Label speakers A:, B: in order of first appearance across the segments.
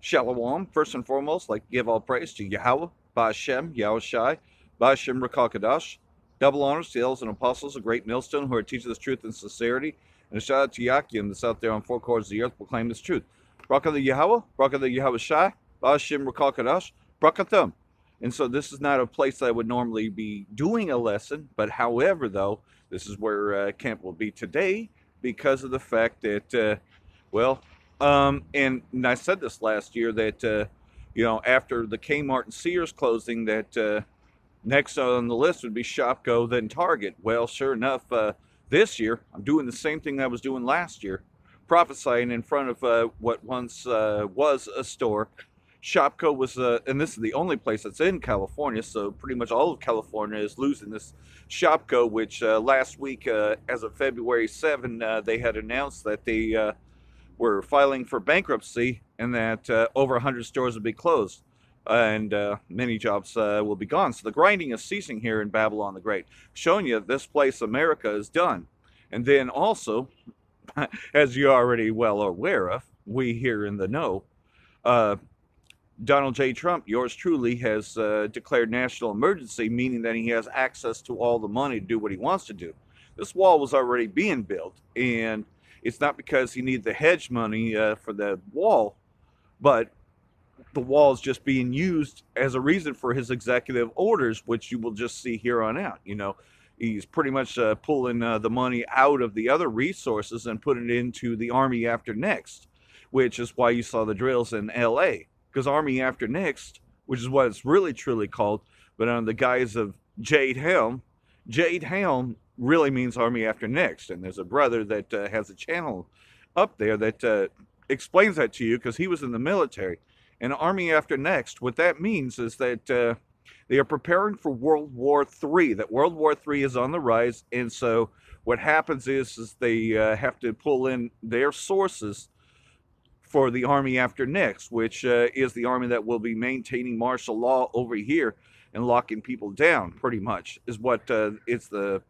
A: Shalom. First and foremost, like to give all praise to Yahweh, Ba'Shem, Yahushai, Ba'Shem Rakakadash. Double honors to the elders and apostles, a great millstone who are teaching this truth in sincerity. And a shout out to Yakim that's out there on four corners of the earth proclaim this truth. Braka the Yahweh, Braka the Yahushai, Ba'Shem Rakakadash, Brakathum. And so this is not a place that I would normally be doing a lesson, but however, though, this is where camp will be today because of the fact that, well, and I said this last year that, after the Kmart and Sears closing, that next on the list would be Shopko, then Target. Well, sure enough, this year, I'm doing the same thing I was doing last year, prophesying in front of what once was a store. Shopko was, and this is the only place that's in California, so pretty much all of California is losing this Shopko, which last week, as of February 7, they had announced that they were filing for bankruptcy and that over 100 stores will be closed and many jobs will be gone. So the grinding is ceasing here in Babylon the Great, showing you this place, America, is done. And then also, as you're already well aware of, we here in the know, Donald J. Trump, yours truly, has declared national emergency, meaning that he has access to all the money to do what he wants to do. This wall was already being built, and it's not because he needed the hedge money for the wall, but the wall is just being used as a reason for his executive orders, which you will just see here on out. He's pretty much pulling the money out of the other resources and putting it into the Army After Next, which is why you saw the drills in L.A., because Army After Next, which is what it's really truly called, but under the guise of Jade Helm really means Army After Next. And there's a brother that has a channel up there that explains that to you because he was in the military. And Army After Next, what that means is that they are preparing for World War III, that World War III is on the rise. And so what happens is they have to pull in their sources for the Army After Next, which is the army that will be maintaining martial law over here and locking people down, pretty much, is what it's the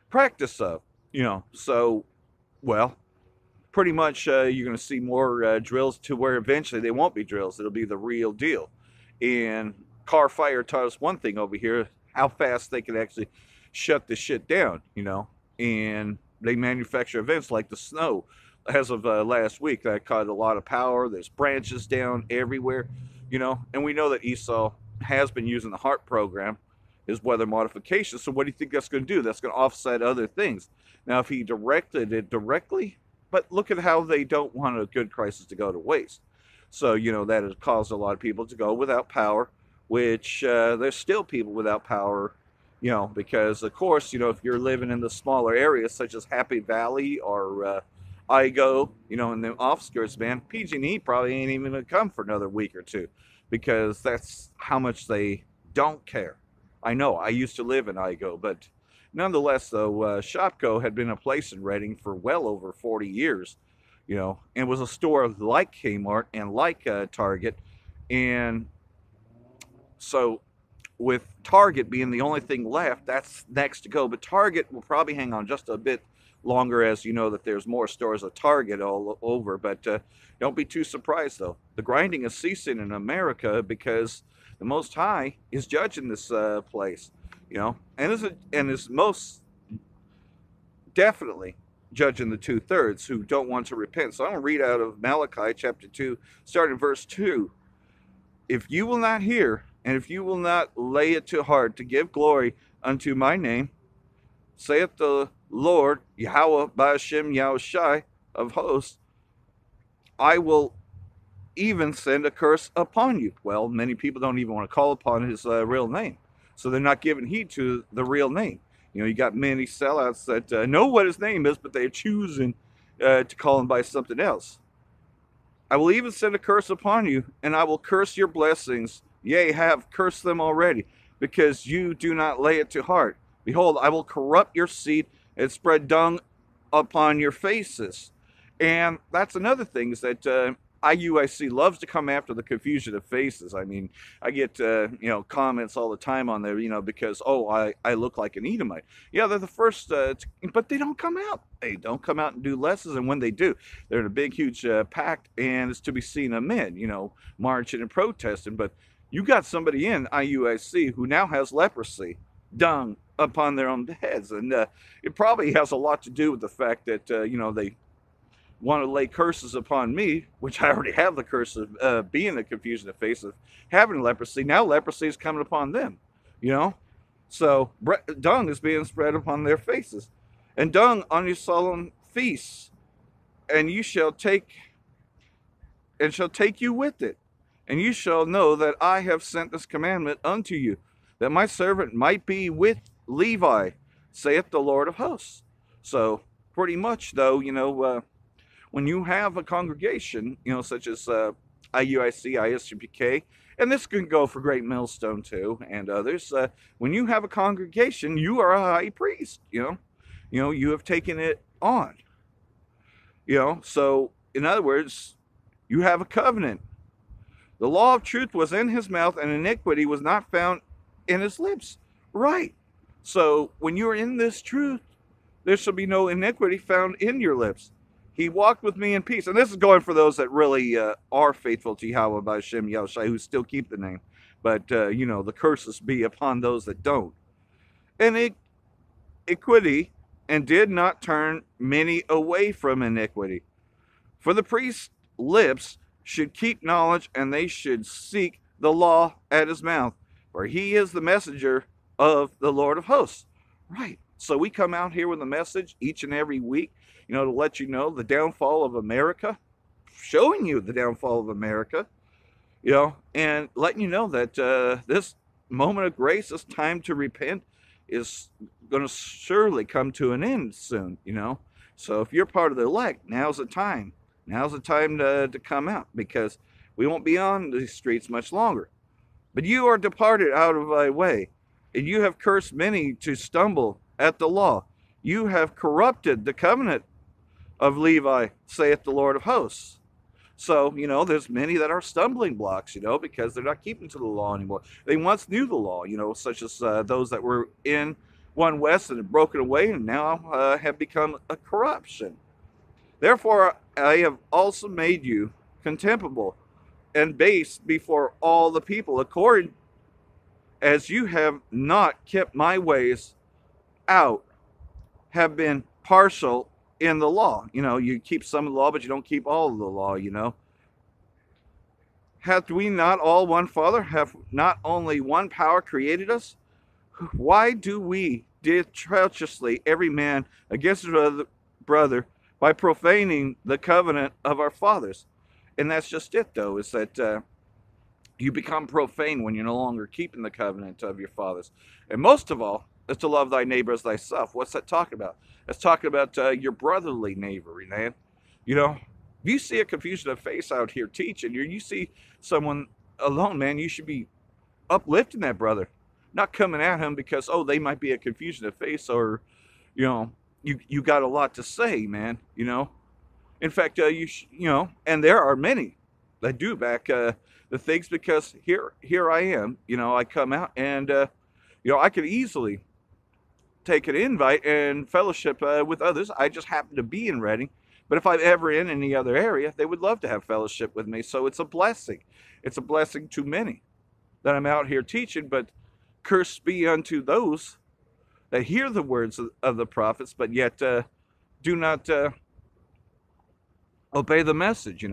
A: practice of, So, well, pretty much you're going to see more drills to where eventually they won't be drills. It'll be the real deal. And Car Fire taught us one thing over here, how fast they can actually shut this shit down, And they manufacture events like the snow. As of last week, that caught a lot of power. There's branches down everywhere, And we know that Esau has been using the HARP program, his weather modification. So what do you think that's going to do? That's going to offset other things. Now, if he directed it directly, but look at how they don't want a good crisis to go to waste. So, that has caused a lot of people to go without power, which there's still people without power, because, of course, if you're living in the smaller areas such as Happy Valley or Igo, in the offskirts, man, PG&E probably ain't even going to come for another week or two because that's how much they don't care. I know, I used to live in Igo, but nonetheless, though, Shopko had been a place in Reading for well over 40 years, and was a store like Kmart and like Target. And so with Target being the only thing left, that's next to go. But Target will probably hang on just a bit longer, as you know that there's more stores of Target all over. But don't be too surprised, though. The grinding is ceasing in America because the Most High is judging this place, and is most definitely judging the 2/3 who don't want to repent. So I'm going to read out of Malachi chapter 2, starting verse 2. If you will not hear, and if you will not lay it to heart to give glory unto my name, saith the Lord, Yahweh, Ba'Shem, Yahushai of hosts, I will even send a curse upon you. Well, many people don't even want to call upon his real name. So they're not giving heed to the real name. You got many sellouts that know what his name is, but they're choosing to call him by something else. I will even send a curse upon you, and I will curse your blessings. Yea, have cursed them already, because you do not lay it to heart. Behold, I will corrupt your seed and spread dung upon your faces. And that's another thing, is that IUIC loves to come after the confusion of faces. I mean, I get comments all the time on there, because I look like an Edomite. Yeah, they're the first, but they don't come out. They don't come out and do lessons, and when they do, they're in a big, huge pact, and it's to be seen of men, marching and protesting. But you got somebody in IUIC who now has leprosy, dung upon their own heads, and it probably has a lot to do with the fact that they want to lay curses upon me, which I already have the curse of being the confusion of face of having leprosy. Now leprosy is coming upon them, so dung is being spread upon their faces, and dung on your solemn feasts, and you shall take you with it, and you shall know that I have sent this commandment unto you, that my servant might be with Levi, saith the Lord of hosts. So pretty much, though, when you have a congregation, such as IUIC, ISUPK, and this can go for Great Millstone too, and others, when you have a congregation, you are a high priest, you have taken it on, so in other words, you have a covenant. The law of truth was in his mouth, and iniquity was not found in his lips. Right. So when you are in this truth, there shall be no iniquity found in your lips. He walked with me in peace. And this is going for those that really are faithful to Yahweh by Shem Yahushai, who still keep the name. But, the curses be upon those that don't. And iniquity, and did not turn many away from iniquity. For the priest's lips should keep knowledge, and they should seek the law at his mouth. For he is the messenger of the Lord of hosts. Right. So we come out here with a message each and every week, to let you know the downfall of Amerika, showing you the downfall of Amerika, and letting you know that this moment of grace, this time to repent, is going to surely come to an end soon, So if you're part of the elect, now's the time. Now's the time to come out, because we won't be on the streets much longer. But you are departed out of thy way, and you have cursed many to stumble at the law. You have corrupted the covenant of Levi, saith the Lord of hosts. So, there's many that are stumbling blocks, because they're not keeping to the law anymore. They once knew the law, such as those that were in One West and have broken away and now have become a corruption. Therefore, I have also made you contemptible and base before all the people, according as you have not kept my ways out, have been partial in the law. You keep some of the law, but you don't keep all of the law, Hath we not all one Father? Have not only one power created us? Why do we deal treacherously every man against his brother by profaning the covenant of our fathers? And that's just it, though, is that you become profane when you're no longer keeping the covenant of your fathers. And most of all, is to love thy neighbor as thyself. What's that talking about? That's talking about your brotherly neighboring, man. If you see a confusion of face out here teaching, you see someone alone, man, you should be uplifting that brother, not coming at him because, they might be a confusion of face, or, you got a lot to say, man, In fact, and there are many that do back the things, because here I am, I come out and, I could easily take an invite and fellowship with others. I just happen to be in Reading, but if I'm ever in any other area, they would love to have fellowship with me. So it's a blessing. It's a blessing to many that I'm out here teaching, but curse be unto those that hear the words of the prophets, but yet do not obey the message,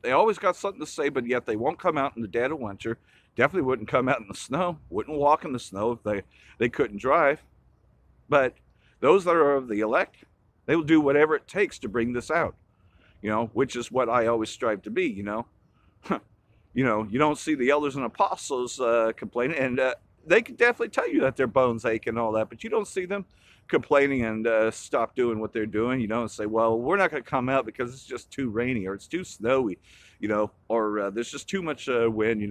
A: They always got something to say, but yet they won't come out in the dead of winter. Definitely wouldn't come out in the snow. Wouldn't walk in the snow if they couldn't drive. But those that are of the elect, they will do whatever it takes to bring this out, which is what I always strive to be, you don't see the elders and apostles complaining, and they can definitely tell you that their bones ache and all that, but you don't see them complaining and stop doing what they're doing, and say, well, we're not going to come out because it's just too rainy, or it's too snowy, or there's just too much wind,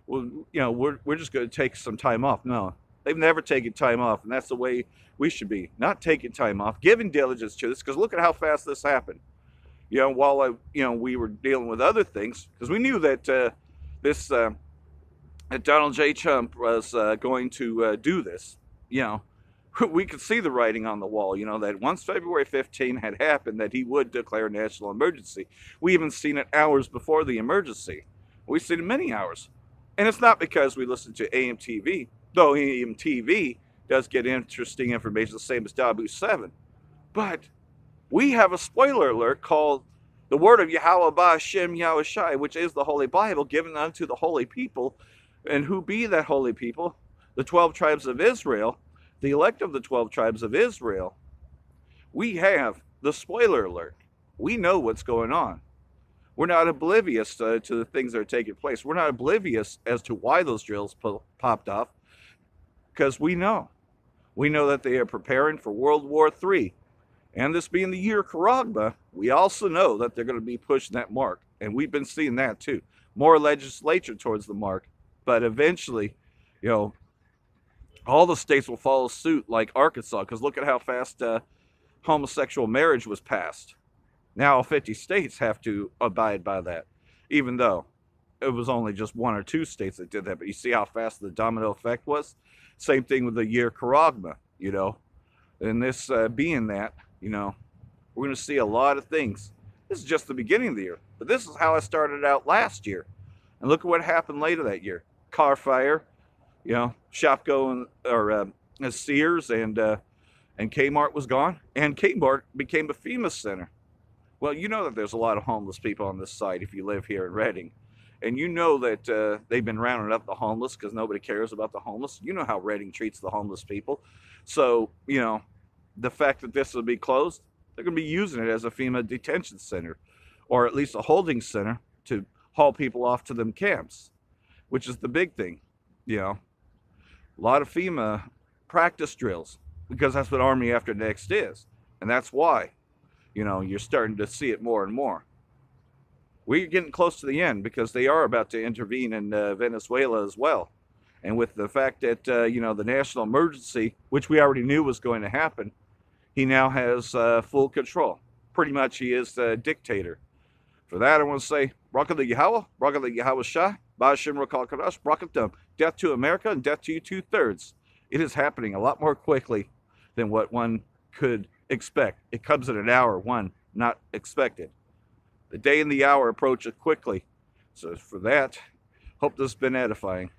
A: we're just going to take some time off. No, they've never taken time off, and that's the way we should be. Not taking time off, giving diligence to this, because look at how fast this happened. while we were dealing with other things, because we knew that this that Donald J. Trump was going to do this. You know, we could see the writing on the wall. That once February 15 had happened, that he would declare a national emergency. We even seen it hours before the emergency. We've seen it many hours, and it's not because we listen to AMTV, though AMTV does get interesting information, the same as Dabu 7. But we have a spoiler alert called the word of Yahweh Ba'Shem Yahushai, which is the Holy Bible, given unto the holy people. And who be that holy people? The 12 tribes of Israel, the elect of the 12 tribes of Israel. We have the spoiler alert. We know what's going on. We're not oblivious to the things that are taking place. We're not oblivious as to why those drills popped off, because we know. We know that they are preparing for World War III. And this being the year Karagba, we also know that they're going to be pushing that mark. And we've been seeing that too. More legislature towards the mark. But eventually, all the states will follow suit, like Arkansas, because look at how fast homosexual marriage was passed. Now 50 states have to abide by that, even though it was only just 1 or 2 states that did that. But you see how fast the domino effect was? Same thing with the year Karagma, And this being that, we're going to see a lot of things. This is just the beginning of the year. But this is how I started out last year. And look at what happened later that year. Car fire, Shopko and Sears and Kmart was gone. And Kmart became a FEMA center. Well, you know that there's a lot of homeless people on this site if you live here in Redding. And you know that they've been rounding up the homeless because nobody cares about the homeless. You know how Redding treats the homeless people. So, the fact that this will be closed, they're going to be using it as a FEMA detention center, or at least a holding center to haul people off to them camps, which is the big thing. A lot of FEMA practice drills, because that's what Army After Next is. And that's why, you're starting to see it more and more. We're getting close to the end because they are about to intervene in Venezuela as well. And with the fact that, the national emergency, which we already knew was going to happen, he now has full control. Pretty much he is the dictator. For that, I want to say, Barak the Yahweh, Barak the Yahweh Shah, Ba'Shem Rakal Kadash, Barak them. Death to America and death to you 2/3. It is happening a lot more quickly than what one could expect. It comes at an hour one not expected. The day and the hour approach it quickly. So for that, hope this has been edifying.